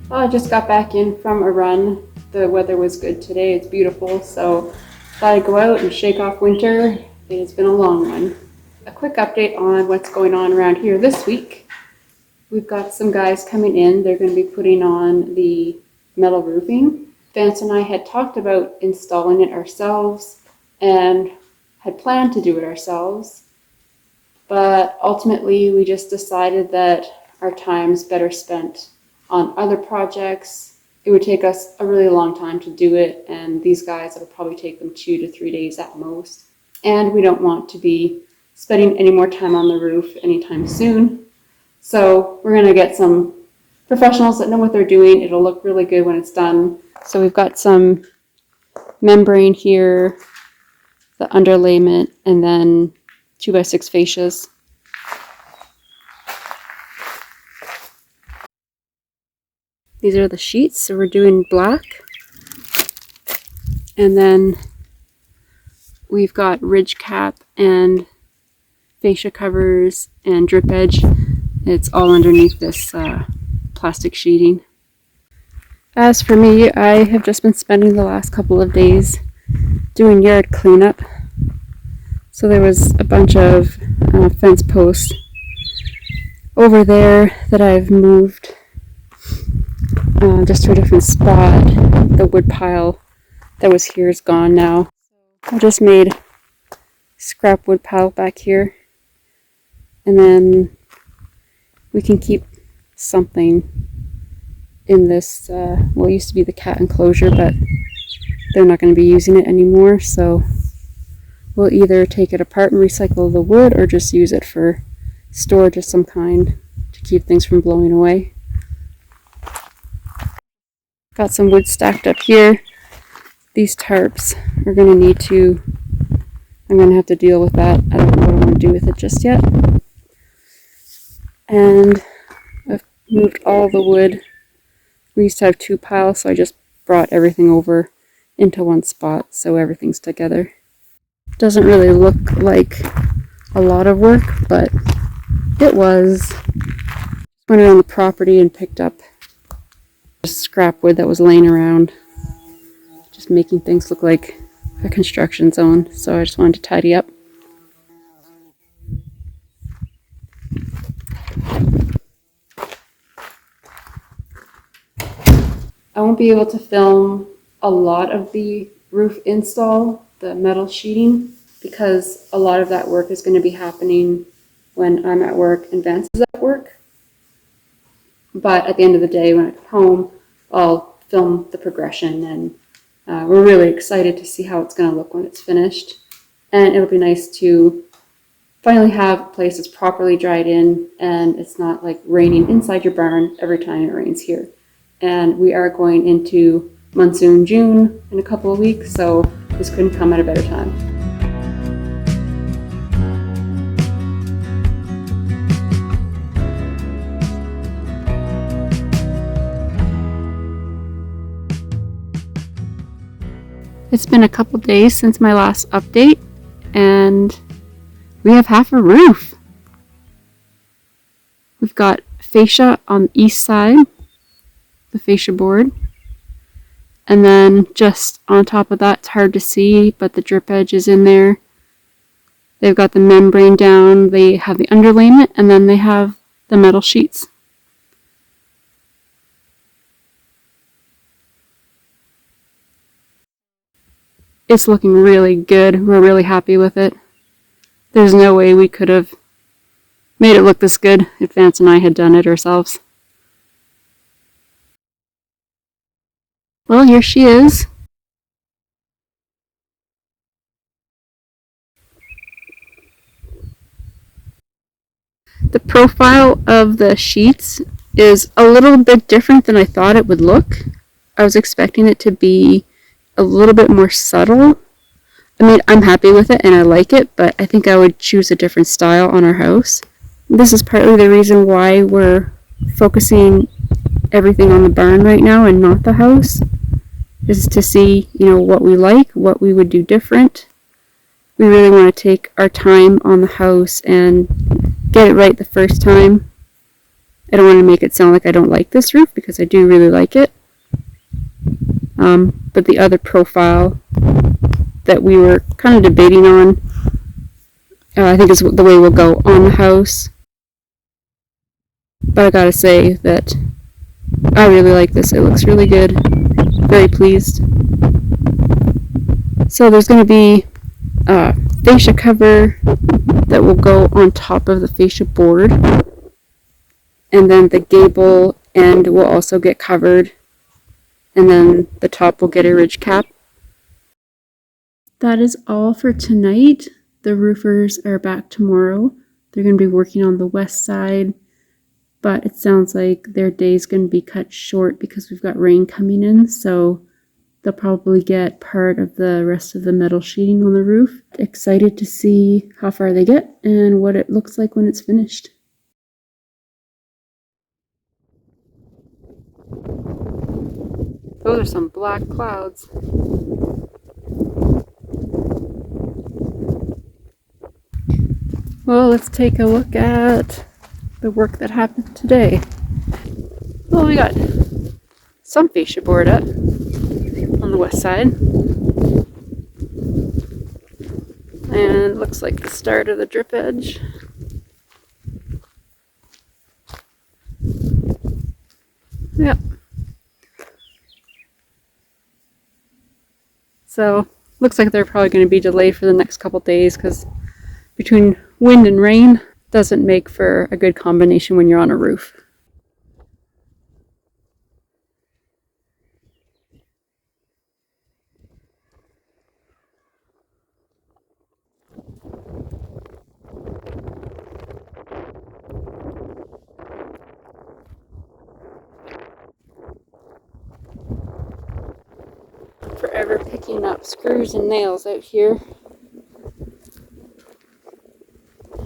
Well, I just got back in from a run. The weather was good today. It's beautiful, so thought I'd go out and shake off winter. It's been a long one. A quick update on what's going on around here this week. We've got some guys coming in. They're going to be putting on the metal roofing. Vance and I had talked about installing it ourselves and had planned to do it ourselves, but ultimately we just decided that our time's better spent on other projects. It would take us a really long time to do it, and these guys, it'll probably take them 2 to 3 days at most. And we don't want to be spending any more time on the roof anytime soon. So we're gonna get some professionals that know what they're doing. It'll look really good when it's done. So we've got some membrane here, the underlayment, and then 2x6 fascias. These are the sheets, so we're doing black. And then we've got ridge cap and fascia covers and drip edge. It's all underneath this plastic sheeting. As for me, I have just been spending the last couple of days doing yard cleanup. So there was a bunch of fence posts over there that I've moved just to a different spot. The wood pile that was here is gone now. I just made scrap wood pile back here, and then we can keep something in this, well, it used to be the cat enclosure, but they're not going to be using it anymore, so we'll either take it apart and recycle the wood or just use it for storage of some kind to keep things from blowing away. Got some wood stacked up here. These tarps are going to need to, I'm going to have to deal with that. I don't know what I want to do with it just yet. And I've moved all the wood. We used to have 2 piles, so I just brought everything over into one spot so everything's together. Doesn't really look like a lot of work, but it was. Went around the property and picked up scrap wood that was laying around, just making things look like a construction zone, so I just wanted to tidy up. I won't be able to film a lot of the roof install, the metal sheeting, because a lot of that work is going to be happening when I'm at work and Vance is at work. But at the end of the day, when I come home, I'll film the progression, and we're really excited to see how it's going to look when it's finished. And it'll be nice to finally have a place that's properly dried in, and it's not like raining inside your barn every time it rains here. And we are going into monsoon June in a couple of weeks, so this couldn't come at a better time. It's been a couple days since my last update, and we have half a roof. We've got fascia on the east side, the fascia board, and then just on top of that, it's hard to see, but the drip edge is in there. They've got the membrane down, they have the underlayment, and then they have the metal sheets. It's looking really good. We're really happy with it. There's no way we could have made it look this good if Vance and I had done it ourselves. Well, here she is. The profile of the sheets is a little bit different than I thought it would look. I was expecting it to be a little bit more subtle. I mean, I'm happy with it and I like it, but I think I would choose a different style on our house. This is partly the reason why we're focusing everything on the barn right now and not the house, is to see, what we like, what we would do different. We really want to take our time on the house and get it right the first time. I don't want to make it sound like I don't like this roof because I do really like it. But the other profile that we were kind of debating on, I think is the way we'll go on the house. But I gotta say that I really like this. It looks really good. Very pleased. So there's going to be a fascia cover that will go on top of the fascia board. And then the gable end will also get covered. And then the top will get a ridge cap. That is all for tonight. The roofers are back tomorrow. They're going to be working on the west side. But it sounds like their day's going to be cut short because we've got rain coming in. So they'll probably get part of the rest of the metal sheeting on the roof. Excited to see how far they get and what it looks like when it's finished. Those are some black clouds. Well, let's take a look at the work that happened today. Well, we got some fascia board up on the west side. And looks like the start of the drip edge. Yep. So, looks like they're probably going to be delayed for the next couple days because between wind and rain doesn't make for a good combination when you're on a roof. Forever picking up screws and nails out here.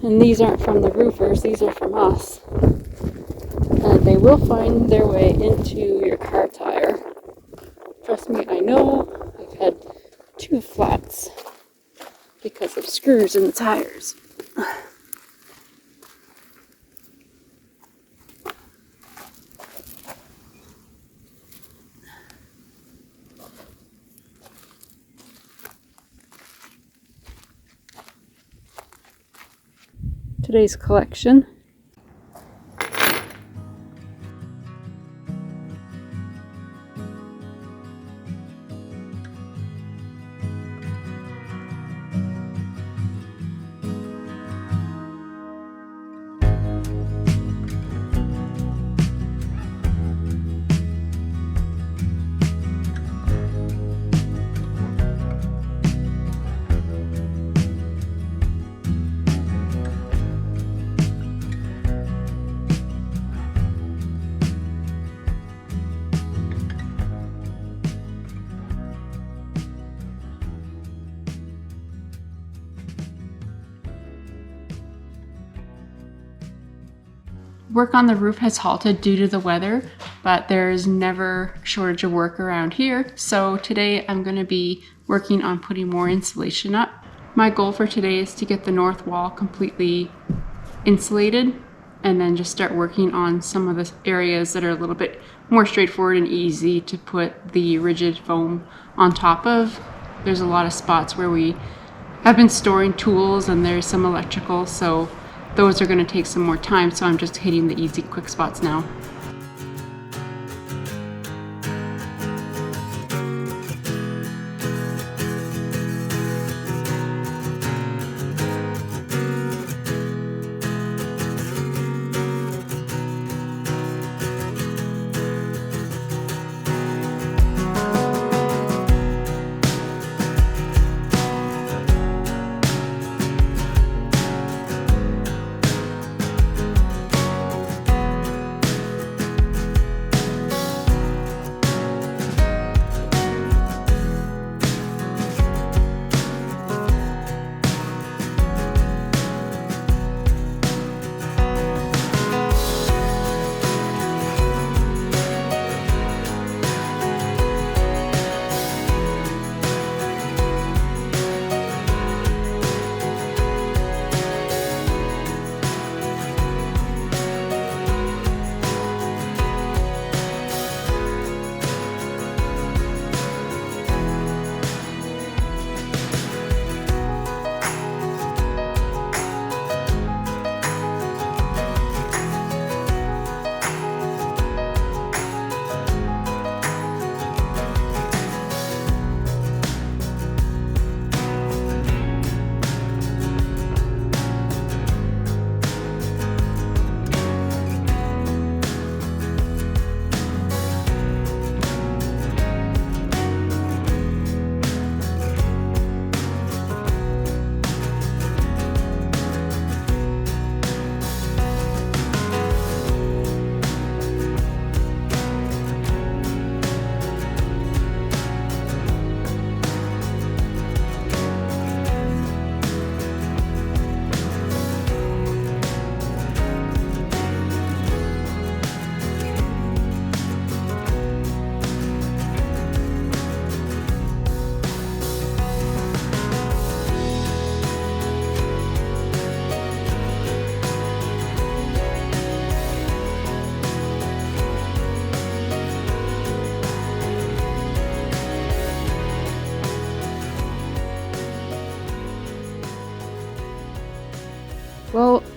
And these aren't from the roofers, these are from us. And they will find their way into your car tire. Trust me, I know. I've had 2 flats because of screws in the tires. Today's collection. Work on the roof has halted due to the weather, but there's never a shortage of work around here. So today I'm going to be working on putting more insulation up. My goal for today is to get the north wall completely insulated and then just start working on some of the areas that are a little bit more straightforward and easy to put the rigid foam on top of. There's a lot of spots where we have been storing tools and there's some electrical, so those are going to take some more time, so I'm just hitting the easy quick spots now.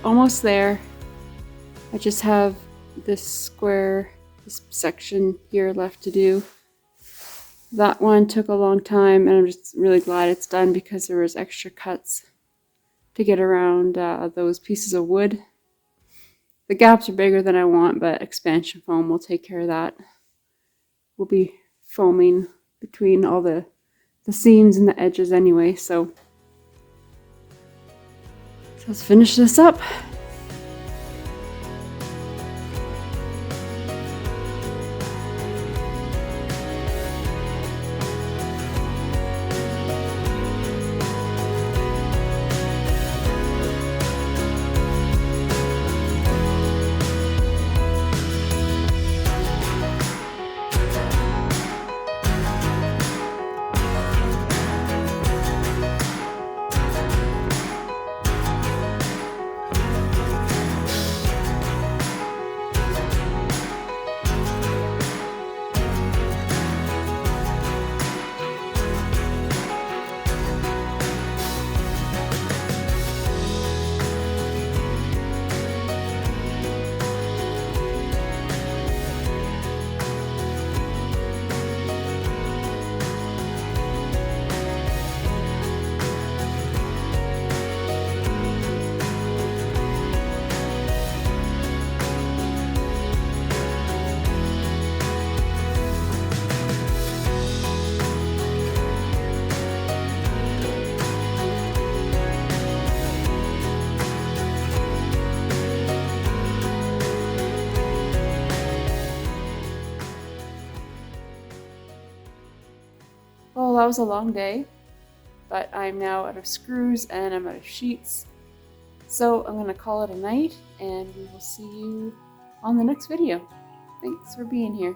almost there. I just have this square, this section here left to do. That one took a long time, and I'm just really glad it's done because there was extra cuts to get around those pieces of wood. The gaps are bigger than I want, but expansion foam will take care of that. We'll be foaming between all the seams and the edges anyway, so let's finish this up. Well, that was a long day, but I'm now out of screws and I'm out of sheets. So I'm going to call it a night, and we will see you on the next video. Thanks for being here.